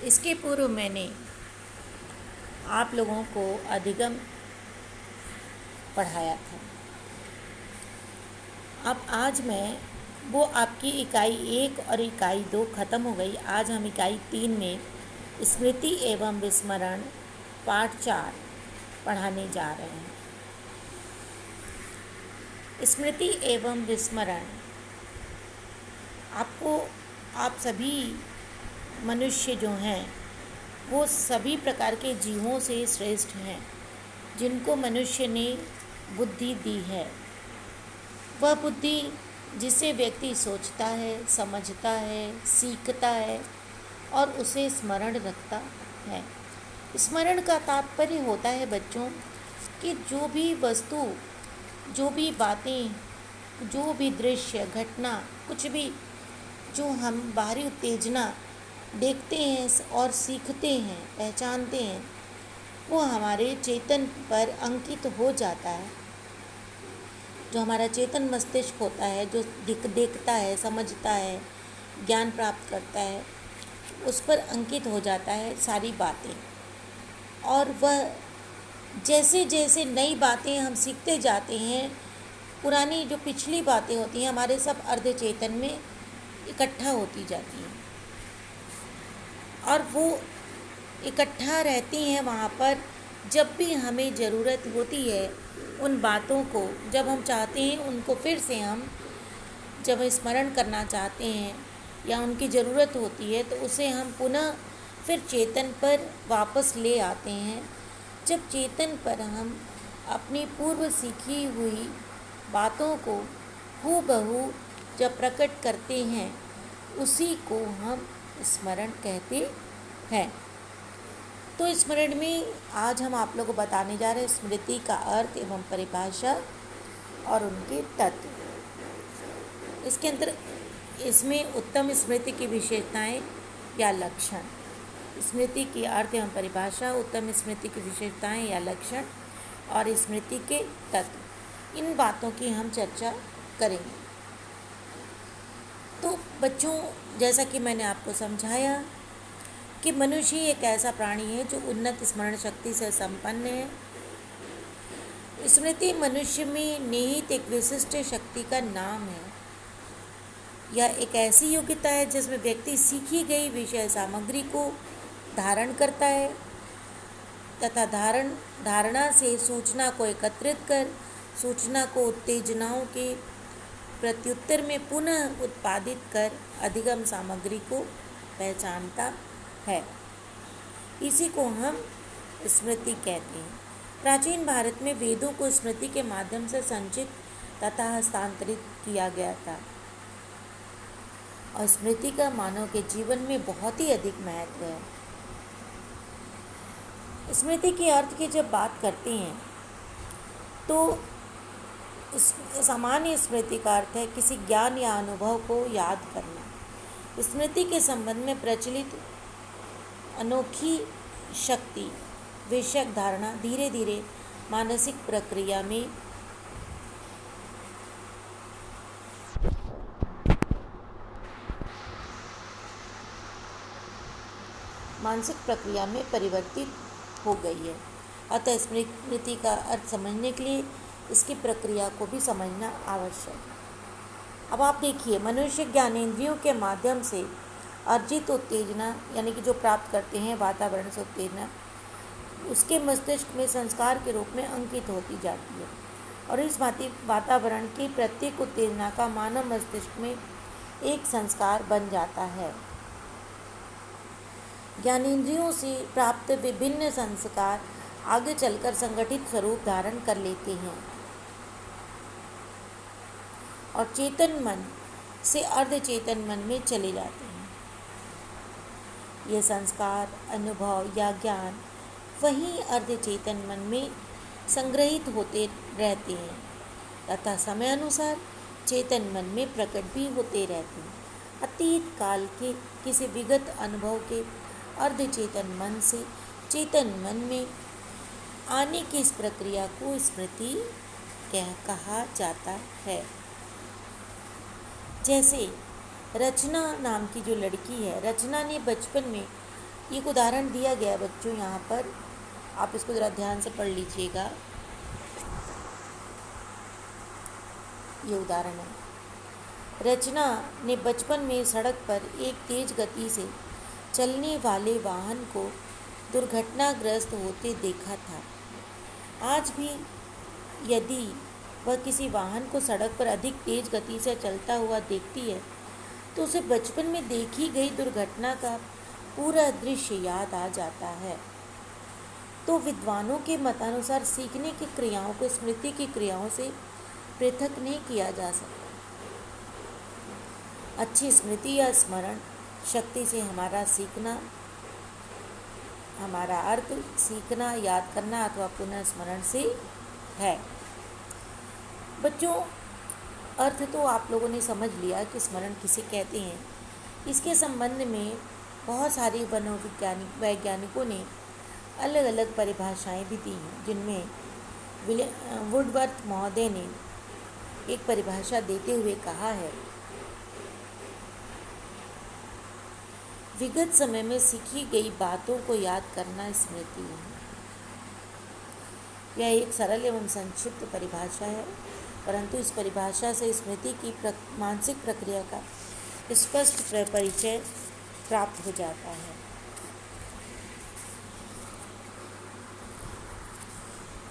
इसके पूर्व मैंने आप लोगों को अधिगम पढ़ाया था। अब आज मैं वो आपकी इकाई 1 और इकाई 2 ख़त्म हो गई। आज हम इकाई 3 में स्मृति एवं विस्मरण पाठ 4 पढ़ाने जा रहे हैं। स्मृति एवं विस्मरण आप सभी मनुष्य जो हैं वो सभी प्रकार के जीवों से श्रेष्ठ हैं, जिनको मनुष्य ने बुद्धि दी है। वह बुद्धि जिसे व्यक्ति सोचता है, समझता है, सीखता है और उसे स्मरण रखता है। स्मरण का तात्पर्य होता है बच्चों कि जो भी वस्तु, जो भी बातें, जो भी दृश्य, घटना, कुछ भी जो हम बाहरी उत्तेजना देखते हैं और सीखते हैं, पहचानते हैं, वो हमारे चेतन पर अंकित हो जाता है। जो हमारा चेतन मस्तिष्क होता है, जो देखता है, समझता है, ज्ञान प्राप्त करता है, उस पर अंकित हो जाता है सारी बातें। और वह जैसे जैसे नई बातें हम सीखते जाते हैं, पुरानी जो पिछली बातें होती हैं हमारे सब अर्ध चेतन में इकट्ठा होती जाती हैं और वो इकट्ठा रहती हैं वहाँ पर। जब भी हमें ज़रूरत होती है उन बातों को, जब हम चाहते हैं उनको फिर से हम जब स्मरण करना चाहते हैं या उनकी ज़रूरत होती है तो उसे हम पुनः फिर चेतन पर वापस ले आते हैं। जब चेतन पर हम अपनी पूर्व सीखी हुई बातों को हूबहू जब प्रकट करते हैं, उसी को हम स्मरण कहते हैं। तो स्मरण में आज हम आप लोगों को बताने जा रहे हैं स्मृति का अर्थ एवं परिभाषा और उनके तत्व। इसके अंदर इसमें उत्तम स्मृति की विशेषताएं या लक्षण, स्मृति की अर्थ एवं परिभाषा, उत्तम स्मृति की विशेषताएं या लक्षण और स्मृति के तत्व, इन बातों की हम चर्चा करेंगे। तो बच्चों, जैसा कि मैंने आपको समझाया कि मनुष्य एक ऐसा प्राणी है जो उन्नत स्मरण शक्ति से संपन्न है। स्मृति मनुष्य में निहित एक विशिष्ट शक्ति का नाम है। यह एक ऐसी योग्यता है जिसमें व्यक्ति सीखी गई विषय सामग्री को धारण करता है तथा धारणा से सूचना को एकत्रित कर सूचना को उत्तेजनाओं के प्रत्युत्तर में पुनः उत्पादित कर अधिगम सामग्री को पहचानता है। इसी को हम स्मृति कहते हैं। प्राचीन भारत में वेदों को स्मृति के माध्यम से संचित तथा हस्तांतरित किया गया था और स्मृति का मानव के जीवन में बहुत ही अधिक महत्व है। स्मृति के अर्थ की जब बात करते हैं तो सामान्य स्मृति का अर्थ है किसी ज्ञान या अनुभव को याद करना। स्मृति के संबंध में प्रचलित अनोखी शक्ति विषयक धारणा धीरे धीरे मानसिक प्रक्रिया में परिवर्तित हो गई है। अतः स्मृति का अर्थ समझने के लिए इसकी प्रक्रिया को भी समझना आवश्यक है। अब आप देखिए, मनुष्य ज्ञानेंद्रियों के माध्यम से अर्जित उत्तेजना यानी कि जो प्राप्त करते हैं वातावरण से उत्तेजना, उसके मस्तिष्क में संस्कार के रूप में अंकित होती जाती है और इस भांति वातावरण की प्रत्येक उत्तेजना का मानव मस्तिष्क में एक संस्कार बन जाता है। ज्ञानेंद्रियों से प्राप्त विभिन्न संस्कार आगे चलकर संगठित स्वरूप धारण कर लेते हैं और चेतन मन से अर्धचेतन मन में चले जाते हैं। ये संस्कार, अनुभव या ज्ञान वहीं अर्धचेतन मन में संग्रहित होते रहते हैं तथा समय अनुसार चेतन मन में प्रकट भी होते रहते हैं। अतीत काल के किसी विगत अनुभव के अर्धचेतन मन से चेतन मन में आने की इस प्रक्रिया को स्मृति कहा जाता है। जैसे रचना नाम की जो लड़की है, रचना ने बचपन में एक उदाहरण दिया गया है बच्चों यहाँ पर, आप इसको ज़रा ध्यान से पढ़ लीजिएगा। ये उदाहरण है, रचना ने बचपन में सड़क पर एक तेज गति से चलने वाले वाहन को दुर्घटनाग्रस्त होते देखा था। आज भी यदि वह किसी वाहन को सड़क पर अधिक तेज गति से चलता हुआ देखती है तो उसे बचपन में देखी गई दुर्घटना का पूरा दृश्य याद आ जाता है। तो विद्वानों के मतानुसार सीखने की क्रियाओं को स्मृति की क्रियाओं से पृथक नहीं किया जा सकता। अच्छी स्मृति या स्मरण शक्ति से हमारा सीखना, हमारा अर्थ सीखना, याद करना अथवा पुनः स्मरण से है। बच्चों, अर्थ तो आप लोगों ने समझ लिया कि स्मरण किसे कहते हैं। इसके संबंध में बहुत सारे वैज्ञानिकों ने अलग अलग परिभाषाएं भी दी हैं, जिनमें वुडवर्थ महोदय ने एक परिभाषा देते हुए कहा है, विगत समय में सीखी गई बातों को याद करना स्मृति है। यह एक सरल एवं संक्षिप्त परिभाषा है, परंतु इस परिभाषा से स्मृति की मानसिक प्रक्रिया का स्पष्ट परिचय प्राप्त हो जाता है।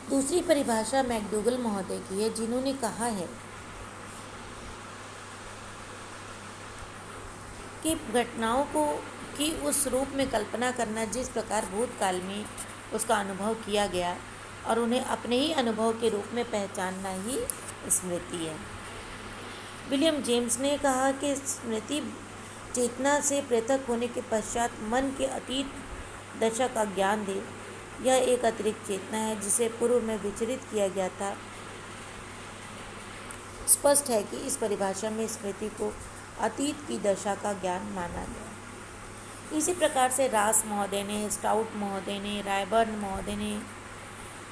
दूसरी परिभाषा मैकडूगल महोदय की है, जिन्होंने कहा है कि घटनाओं को की उस रूप में कल्पना करना जिस प्रकार भूतकाल में उसका अनुभव किया गया और उन्हें अपने ही अनुभव के रूप में पहचानना ही स्मृति है। विलियम जेम्स ने कहा कि स्मृति चेतना से पृथक होने के पश्चात मन के अतीत दशा का ज्ञान दे। यह एक अतिरिक्त चेतना है जिसे पूर्व में विचरित किया गया था। स्पष्ट है कि इस परिभाषा में स्मृति को अतीत की दशा का ज्ञान माना गया। इसी प्रकार से रास महोदय ने, स्टाउट महोदय ने, रायबर्न महोदय ने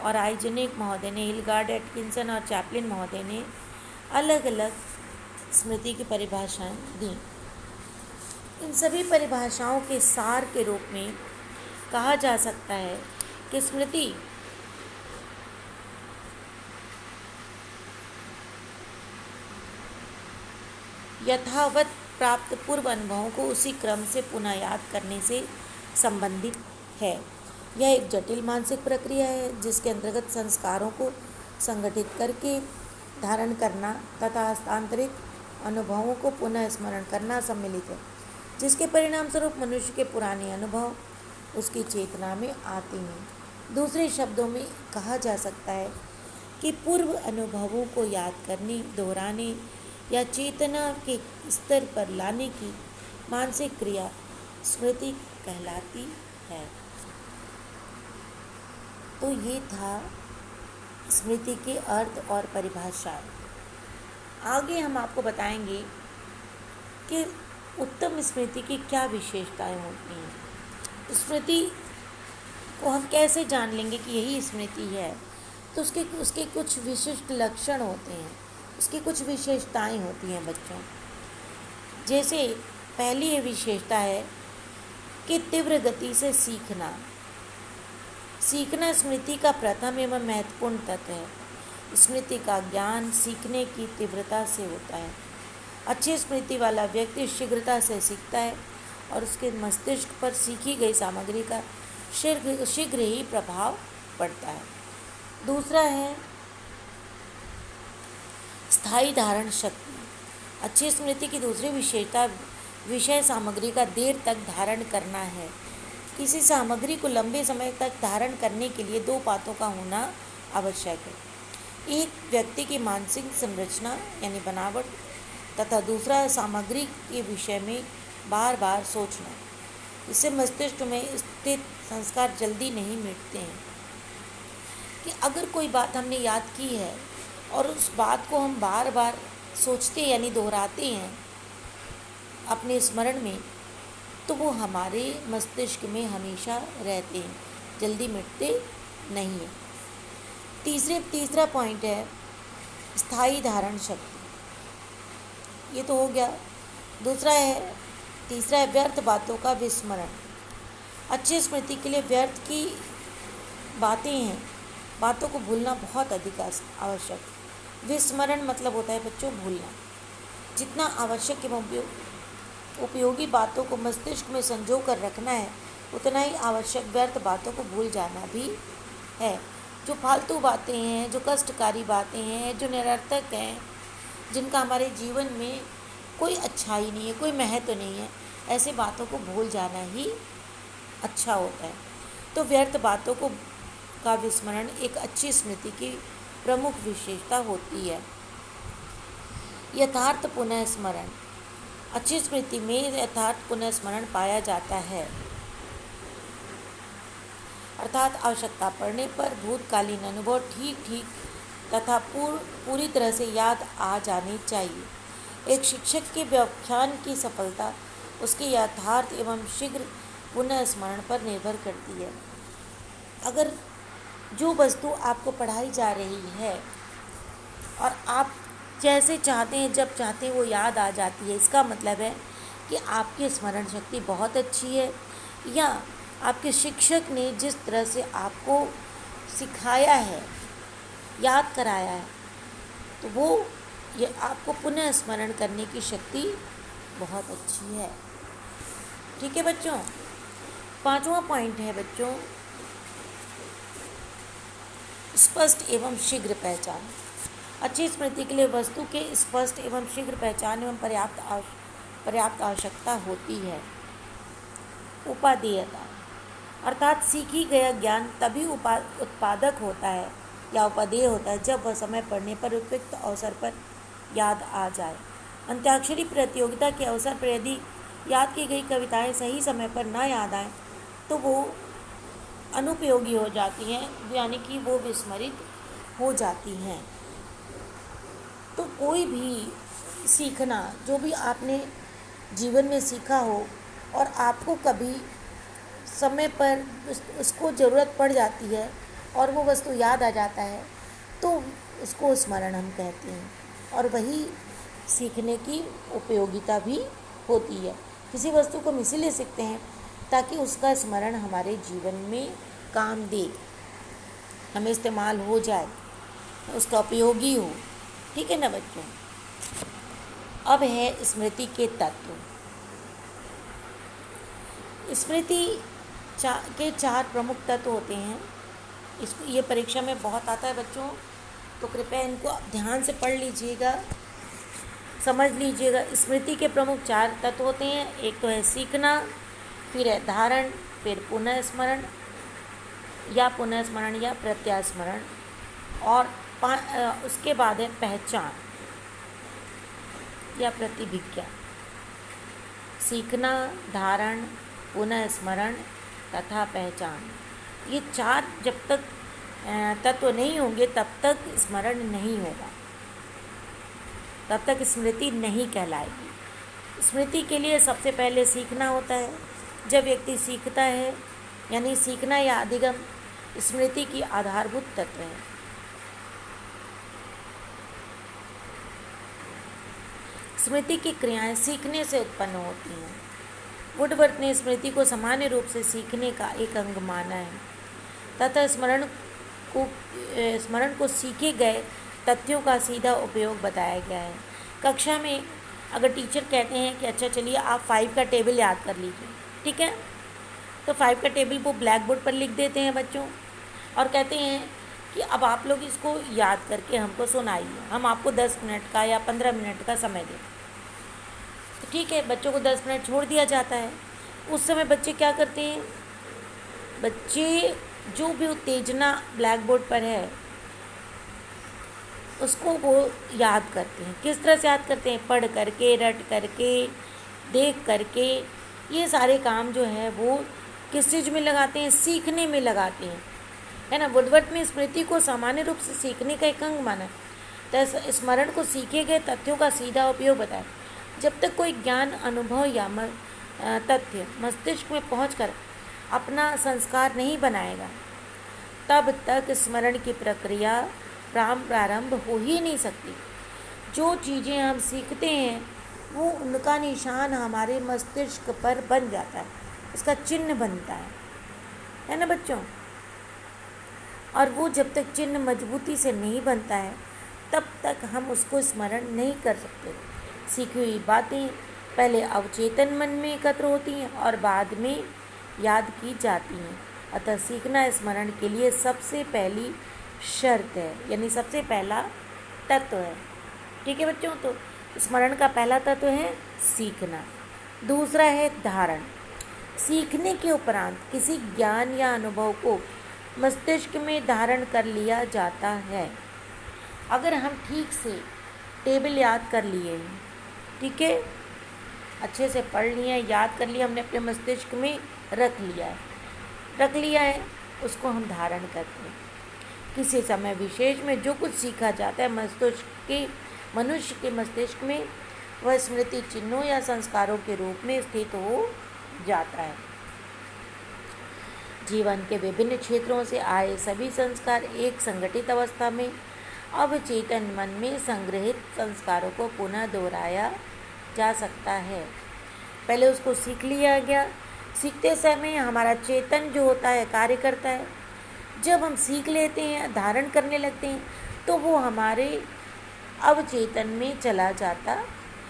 और आइजेनिक महोदय ने, हिलगार्ड, एटकिंसन और चैपलिन महोदय ने अलग अलग स्मृति की परिभाषाएं दी। इन सभी परिभाषाओं के सार के रूप में कहा जा सकता है कि स्मृति यथावत प्राप्त पूर्व अनुभवों को उसी क्रम से पुनः याद करने से संबंधित है। यह एक जटिल मानसिक प्रक्रिया है जिसके अंतर्गत संस्कारों को संगठित करके धारण करना तथा हस्तांतरित अनुभवों को पुनः स्मरण करना सम्मिलित है, जिसके परिणाम स्वरूप मनुष्य के पुराने अनुभव उसकी चेतना में आते हैं। दूसरे शब्दों में कहा जा सकता है कि पूर्व अनुभवों को याद करने, दोहराने या चेतना के स्तर पर लाने की मानसिक क्रिया स्मृति कहलाती है। तो ये था स्मृति के अर्थ और परिभाषाएं। आगे हम आपको बताएंगे कि उत्तम स्मृति की क्या विशेषताएं होती हैं। स्मृति को हम कैसे जान लेंगे कि यही स्मृति है, तो उसके कुछ विशिष्ट लक्षण होते हैं, उसकी कुछ विशेषताएं होती हैं बच्चों। जैसे पहली ये विशेषता है कि तीव्र गति से सीखना। सीखना स्मृति का प्रथम एवं महत्वपूर्ण तत्व है। स्मृति का ज्ञान सीखने की तीव्रता से होता है। अच्छी स्मृति वाला व्यक्ति शीघ्रता से सीखता है और उसके मस्तिष्क पर सीखी गई सामग्री का शीघ्र ही प्रभाव पड़ता है। दूसरा है स्थायी धारण शक्ति। अच्छी स्मृति की दूसरी विशेषता विषय सामग्री का देर तक धारण करना है। किसी सामग्री को लंबे समय तक धारण करने के लिए दो बातों का होना आवश्यक है। एक व्यक्ति की मानसिक संरचना यानी बनावट तथा दूसरा सामग्री के विषय में बार बार सोचना। इससे मस्तिष्क में स्थित संस्कार जल्दी नहीं मिटते हैं। कि अगर कोई बात हमने याद की है और उस बात को हम बार बार सोचते यानी दोहराते हैं अपने स्मरण में, तो वो हमारे मस्तिष्क में हमेशा रहते हैं, जल्दी मिटते नहीं हैं। तीसरा पॉइंट है स्थायी धारण शक्ति। ये तो हो गया। तीसरा है व्यर्थ बातों का विस्मरण। अच्छी स्मृति के लिए व्यर्थ की बातें हैं, बातों को भूलना बहुत अधिक आवश्यक। विस्मरण मतलब होता है बच्चों भूलना। जितना आवश्यक एवं उपयोगी बातों को मस्तिष्क में संजो कर रखना है, उतना ही आवश्यक व्यर्थ बातों को भूल जाना भी है। जो फालतू बातें हैं, जो कष्टकारी बातें हैं, जो निरर्थक हैं, जिनका हमारे जीवन में कोई अच्छाई नहीं है, कोई महत्व नहीं है, ऐसे बातों को भूल जाना ही अच्छा होता है। तो व्यर्थ बातों का विस्मरण एक अच्छी स्मृति की प्रमुख विशेषता होती है। यथार्थ पुनः स्मरण। अच्छी स्मृति में यथार्थ पुनः स्मरण पाया जाता है, अर्थात आवश्यकता पड़ने पर भूतकालीन अनुभव ठीक तथा पूरी तरह से याद आ जाने चाहिए। एक शिक्षक के व्याख्यान की सफलता उसके यथार्थ एवं शीघ्र पुनः स्मरण पर निर्भर करती है। अगर जो वस्तु आपको पढ़ाई जा रही है और आप जैसे चाहते हैं, जब चाहते हैं वो याद आ जाती है, इसका मतलब है कि आपकी स्मरण शक्ति बहुत अच्छी है, या आपके शिक्षक ने जिस तरह से आपको सिखाया है, याद कराया है, तो वो ये आपको पुनः स्मरण करने की शक्ति बहुत अच्छी है। ठीक है बच्चों। 5वां पॉइंट है बच्चों, स्पष्ट एवं शीघ्र पहचान। अच्छी स्मृति के लिए वस्तु के स्पष्ट एवं शीघ्र पहचान एवं पर्याप्त आवश्यकता होती है। उपादेयता अर्थात सीखी गया ज्ञान तभी उत्पादक होता है या उपादेय होता है जब वह समय पड़ने पर उपयुक्त अवसर पर याद आ जाए। अंत्याक्षरी प्रतियोगिता के अवसर पर यदि याद की गई कविताएं सही समय पर न याद आएँ तो वो अनुपयोगी हो जाती हैं, यानी कि वो विस्मरित हो जाती हैं। तो कोई भी सीखना, जो भी आपने जीवन में सीखा हो और आपको कभी समय पर उसको ज़रूरत पड़ जाती है और वो वस्तु याद आ जाता है, तो उसको स्मरण हम कहते हैं, और वही सीखने की उपयोगिता भी होती है। किसी वस्तु को हम इसीलिए सीखते हैं ताकि उसका स्मरण हमारे जीवन में काम दे, हमें इस्तेमाल हो जाए, उसका उपयोगी हो। ठीक है ना बच्चों। अब है स्मृति के तत्व। स्मृति के 4 प्रमुख तत्व होते हैं। इसको ये परीक्षा में बहुत आता है बच्चों, तो कृपया इनको ध्यान से पढ़ लीजिएगा, समझ लीजिएगा। स्मृति के प्रमुख 4 तत्व होते हैं। एक तो है सीखना, फिर है धारण, फिर पुनः स्मरण या प्रत्यास्मरण, और उसके बाद है पहचान या प्रतिभिज्ञा। सीखना, धारण, पुनः स्मरण तथा पहचान, ये 4 जब तक तत्व नहीं होंगे तब तक स्मरण नहीं होगा, तब तक स्मृति नहीं कहलाएगी। स्मृति के लिए सबसे पहले सीखना होता है। जब व्यक्ति सीखता है, यानी सीखना या अधिगम स्मृति की आधारभूत तत्व है। स्मृति की क्रियाएं सीखने से उत्पन्न होती हैं। वुडवर्थ ने स्मृति को सामान्य रूप से सीखने का एक अंग माना है तथा स्मरण को सीखे गए तथ्यों का सीधा उपयोग बताया गया है। कक्षा में अगर टीचर कहते हैं कि अच्छा चलिए आप 5 का टेबल याद कर लीजिए, ठीक है, तो 5 का टेबल वो ब्लैक बोर्ड पर लिख देते हैं बच्चों, और कहते हैं कि अब आप लोग इसको याद करके हमको सुनाइए, हम आपको 10 मिनट का या 15 मिनट का समय दें। तो ठीक है, बच्चों को 10 मिनट छोड़ दिया जाता है। उस समय बच्चे क्या करते हैं, बच्चे जो भी उत्तेजना ब्लैक बोर्ड पर है उसको वो याद करते हैं। किस तरह से याद करते हैं, पढ़ करके, रट करके, देख करके। ये सारे काम जो है वो किस चीज़ में लगाते हैं, सीखने में लगाते हैं, है ना। वुडवर्थ में स्मृति को सामान्य रूप से सीखने का एक अंग माना, तो स्मरण को सीखे गए तथ्यों का सीधा उपयोग बताया। जब तक कोई ज्ञान, अनुभव या तथ्य मस्तिष्क में पहुंचकर अपना संस्कार नहीं बनाएगा, तब तक स्मरण की प्रक्रिया प्रारंभ हो ही नहीं सकती। जो चीज़ें हम सीखते हैं वो उनका निशान हमारे मस्तिष्क पर बन जाता है, उसका चिन्ह बनता है। है ना बच्चों। और वो जब तक चिन्ह मजबूती से नहीं बनता है तब तक हम उसको स्मरण नहीं कर सकते। सीखी हुई बातें पहले अवचेतन मन में एकत्र होती हैं और बाद में याद की जाती हैं। अतः सीखना स्मरण के लिए सबसे पहली शर्त है, यानी सबसे पहला तत्व है। ठीक है बच्चों, तो स्मरण का पहला तत्व है सीखना। दूसरा है धारण। सीखने के उपरांत किसी ज्ञान या अनुभव को मस्तिष्क में धारण कर लिया जाता है। अगर हम ठीक से टेबल याद कर लिए हैं, ठीक है, अच्छे से पढ़ लिए, याद कर लिया, हमने अपने मस्तिष्क में रख लिया है, उसको हम धारण करते हैं। किसी समय विशेष में जो कुछ सीखा जाता है मनुष्य के मस्तिष्क में वह स्मृति चिन्हों या संस्कारों के रूप में स्थित हो जाता है। जीवन के विभिन्न क्षेत्रों से आए सभी संस्कार एक संगठित अवस्था में अवचेतन मन में संग्रहित संस्कारों को पुनः दोहराया जा सकता है। पहले उसको सीख लिया गया, सीखते समय हमारा चेतन जो होता है कार्य करता है। जब हम सीख लेते हैं, धारण करने लगते हैं, तो वो हमारे अवचेतन में चला जाता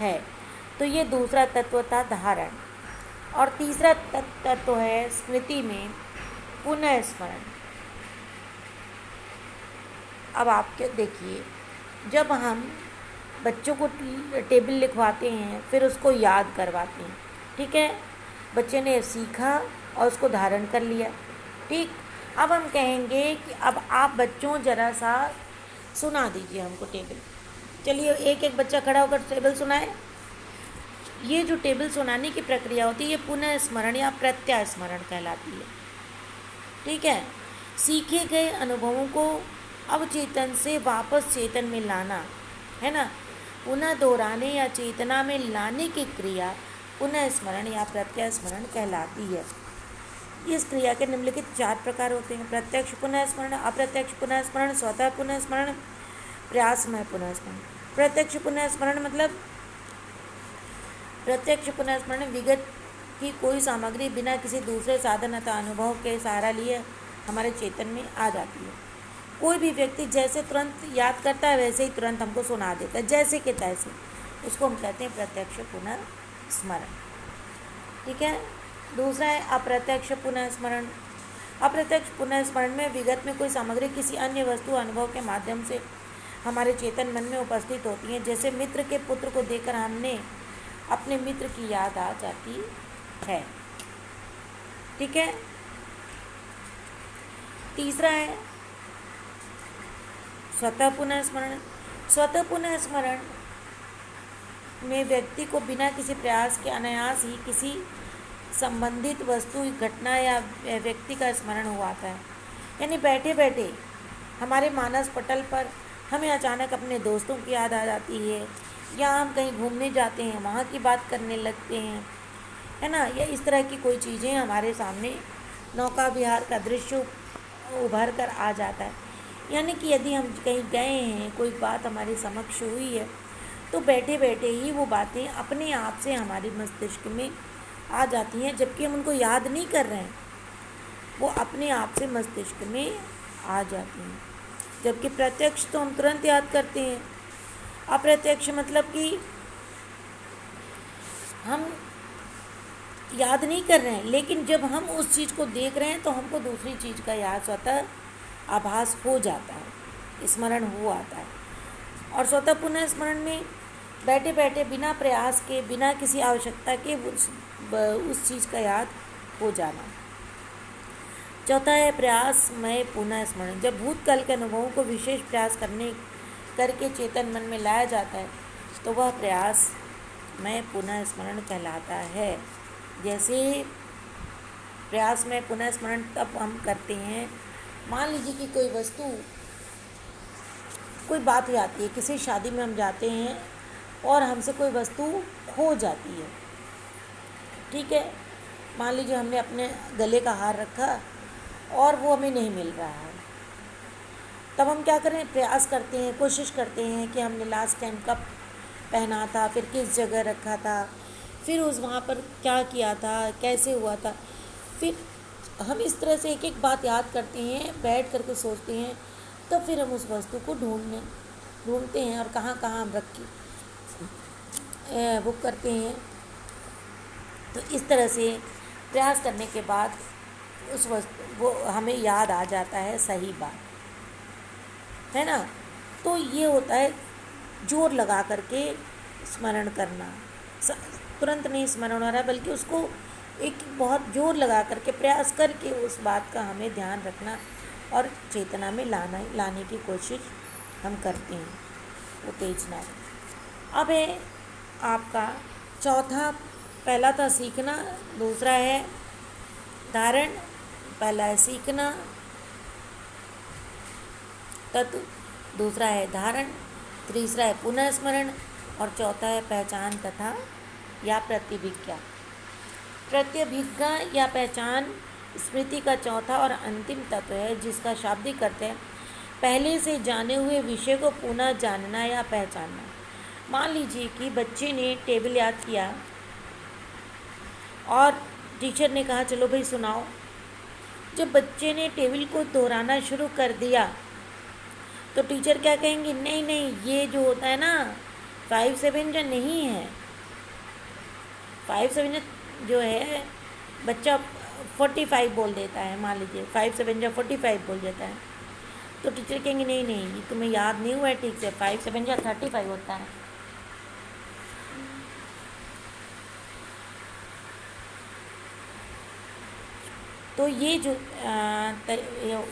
है। तो ये दूसरा तत्व था धारण। और तीसरा तत्व है स्मृति में पुनः स्मरण। अब आप क्या देखिए, जब हम बच्चों को टेबल लिखवाते हैं फिर उसको याद करवाते हैं, ठीक है, बच्चे ने सीखा और उसको धारण कर लिया, ठीक। अब हम कहेंगे कि अब आप बच्चों ज़रा सा सुना दीजिए हमको टेबल। चलिए एक एक बच्चा खड़ा होकर टेबल सुनाए। ये जो टेबल सुनाने की प्रक्रिया होती है ये पुनः स्मरण या प्रत्याय स्मरण कहलाती है, ठीक है। सीखे गए अनुभवों को अवचेतन से वापस चेतन में लाना, है ना, पुनः दोहराने या चेतना में लाने की क्रिया पुनः स्मरण या प्रत्याय स्मरण कहलाती है। इस क्रिया के निम्नलिखित 4 प्रकार होते हैं: प्रत्यक्ष पुनः स्मरण, अप्रत्यक्ष पुनः स्मरण, स्वतः पुनः स्मरण, प्रयासमय पुनः स्मरण। प्रत्यक्ष पुनः स्मरण मतलब प्रत्यक्ष पुनः स्मरण विगत की कोई सामग्री बिना किसी दूसरे साधन अथवा अनुभव के सहारा लिए हमारे चेतन में आ जाती है। कोई भी व्यक्ति जैसे तुरंत याद करता है वैसे ही तुरंत हमको सुना देता है, जैसे कि तैसे, उसको हम कहते हैं प्रत्यक्ष पुनः स्मरण, ठीक है। दूसरा है अप्रत्यक्ष पुनः स्मरण। अप्रत्यक्ष पुनः स्मरण में विगत में कोई सामग्री किसी अन्य वस्तु अनुभव के माध्यम से हमारे चेतन मन में उपस्थित होती है। जैसे मित्र के पुत्र को देखकर हमने अपने मित्र की याद आ जाती है, ठीक है। तीसरा है स्वतः पुनः स्मरण। स्वतः पुनः स्मरण में व्यक्ति को बिना किसी प्रयास के अनायास ही किसी संबंधित वस्तु, घटना या व्यक्ति का स्मरण हो आता है। यानी बैठे बैठे हमारे मानस पटल पर हमें अचानक अपने दोस्तों की याद आ जाती है, या हम कहीं घूमने जाते हैं वहाँ की बात करने लगते हैं, है ना, या इस तरह की कोई चीज़ें हमारे सामने नौका विहार का दृश्य उभर कर आ जाता है। यानी कि यदि हम कहीं गए हैं, कोई बात हमारे समक्ष हुई है, तो बैठे बैठे ही वो बातें अपने आप से हमारे मस्तिष्क में आ जाती हैं, जबकि हम उनको याद नहीं कर रहे हैं, वो अपने आप से मस्तिष्क में आ जाती हैं। जबकि प्रत्यक्ष तो हम तुरंत याद करते हैं, अप्रत्यक्ष मतलब कि हम याद नहीं कर रहे हैं, लेकिन जब हम उस चीज़ को देख रहे हैं तो हमको दूसरी चीज़ का याद स्वतः आभास हो जाता है, स्मरण हो आता है। और स्वतः पुनः स्मरण में बैठे बैठे बिना प्रयास के, बिना किसी आवश्यकता के उस चीज़ का याद हो जाना। चौथा है प्रयासमय पुनः स्मरण। जब भूतकाल के अनुभवों को विशेष प्रयास करके चेतन मन में लाया जाता है तो वह प्रयासमय पुनः स्मरण कहलाता है। जैसे प्रयासमय पुनः स्मरण तब हम करते हैं, मान लीजिए कि कोई वस्तु, कोई बात हो जाती है, किसी शादी में हम जाते हैं और हमसे कोई वस्तु खो जाती है, ठीक है। मान लीजिए हमने अपने गले का हार रखा और वो हमें नहीं मिल रहा है, तब हम क्या करें, प्रयास करते हैं, कोशिश करते हैं कि हमने लास्ट टाइम कब पहना था, फिर किस जगह रखा था, फिर उस वहाँ पर क्या किया था, कैसे हुआ था, फिर हम इस तरह से एक एक बात याद करते हैं, बैठ करके सोचते हैं, तब फिर हम उस वस्तु को ढूंढते हैं और कहाँ कहाँ हम रख के वो करते हैं। तो इस तरह से प्रयास करने के बाद उस वस्तु वो हमें याद आ जाता है सही बात, है ना। तो ये होता है जोर लगा करके स्मरण करना। तुरंत नहीं स्मरण हो रहा है, बल्कि उसको एक बहुत जोर लगा करके प्रयास करके उस बात का हमें ध्यान रखना और चेतना में लाने की कोशिश हम करते हैं, उत्तेजना। अब है आपका चौथा, पहला था सीखना, दूसरा है धारण, पहला है सीखना तत्व, दूसरा है धारण, तीसरा है पुनः स्मरण और चौथा है पहचान तथा या प्रतिभिज्ञा। प्रतिभिज्ञा या पहचान स्मृति का चौथा और अंतिम तत्व है, जिसका शाब्दिक अर्थ है पहले से जाने हुए विषय को पुनः जानना या पहचानना। मान लीजिए कि बच्चे ने टेबल याद किया और टीचर ने कहा चलो भाई सुनाओ। जब बच्चे ने टेबल को दोहराना शुरू कर दिया तो टीचर क्या कहेंगे, नहीं नहीं ये जो होता है ना 5 7 जो नहीं है, 5 7 जो है बच्चा 45 बोल देता है। मान लीजिए 5 7 जो 45 बोल देता है, तो टीचर कहेंगे नहीं नहीं ये तुम्हें याद नहीं हुआ है ठीक से, 5 7 जो 35 होता है। तो ये जो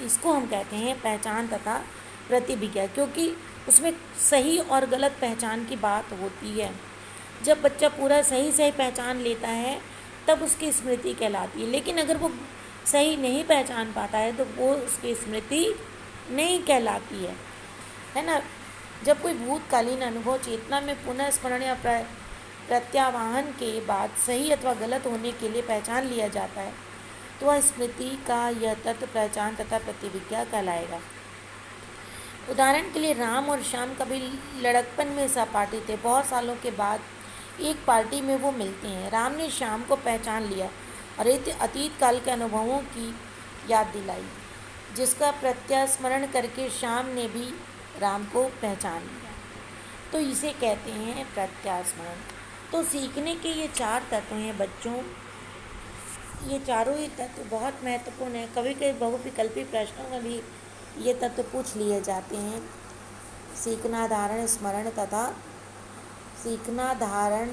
इसको हम कहते हैं पहचान तथा प्रतिभिज्ञा, क्योंकि उसमें सही और गलत पहचान की बात होती है। जब बच्चा पूरा सही सही पहचान लेता है तब उसकी स्मृति कहलाती है, लेकिन अगर वो सही नहीं पहचान पाता है तो वो उसकी स्मृति नहीं कहलाती है ना। जब कोई भूतकालीन अनुभव चेतना में पुनः स्मरण या प्रत्यावाहन के बाद सही अथवा गलत होने के लिए पहचान लिया जाता है तो वह स्मृति का यह तत्व पहचान तथा प्रतिभिज्ञा कहलाएगा। उदाहरण के लिए राम और श्याम कभी लड़कपन में सहपाठी थे। बहुत सालों के बाद एक पार्टी में वो मिलते हैं। राम ने श्याम को पहचान लिया और अतीत काल के अनुभवों की याद दिलाई, जिसका प्रत्यास्मरण करके श्याम ने भी राम को पहचान लिया। तो इसे कहते हैं प्रत्यास्मरण। तो सीखने के ये 4 तत्व हैं बच्चों। ये चारों ही तत्व बहुत महत्वपूर्ण है। कभी कभी बहुविकल्पी प्रश्नों में भी ये तत्व पूछ लिए जाते हैं। सीखना, धारण, स्मरण तथा सीखना, धारण,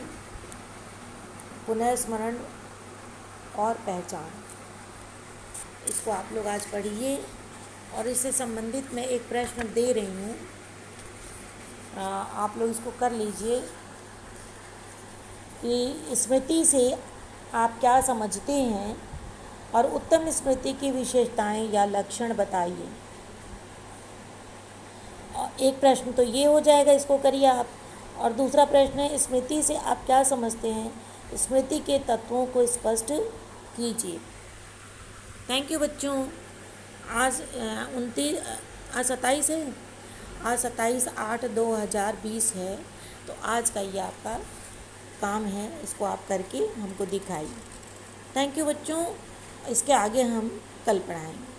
पुनः स्मरण और पहचान। इसको आप लोग आज पढ़िए और इससे संबंधित मैं एक प्रश्न दे रही हूँ, आप लोग इसको कर लीजिए कि स्मृति से आप क्या समझते हैं और उत्तम स्मृति की विशेषताएं या लक्षण बताइए। एक प्रश्न तो ये हो जाएगा, इसको करिए आप। और दूसरा प्रश्न है स्मृति से आप क्या समझते हैं, स्मृति के तत्वों को स्पष्ट कीजिए। थैंक यू बच्चों। आज 27 है, आज 27/8/2020 है। तो आज का ये आपका काम है, इसको आप करके हमको दिखाइए। थैंक यू बच्चों। इसके आगे हम कल पढ़ाएंगे।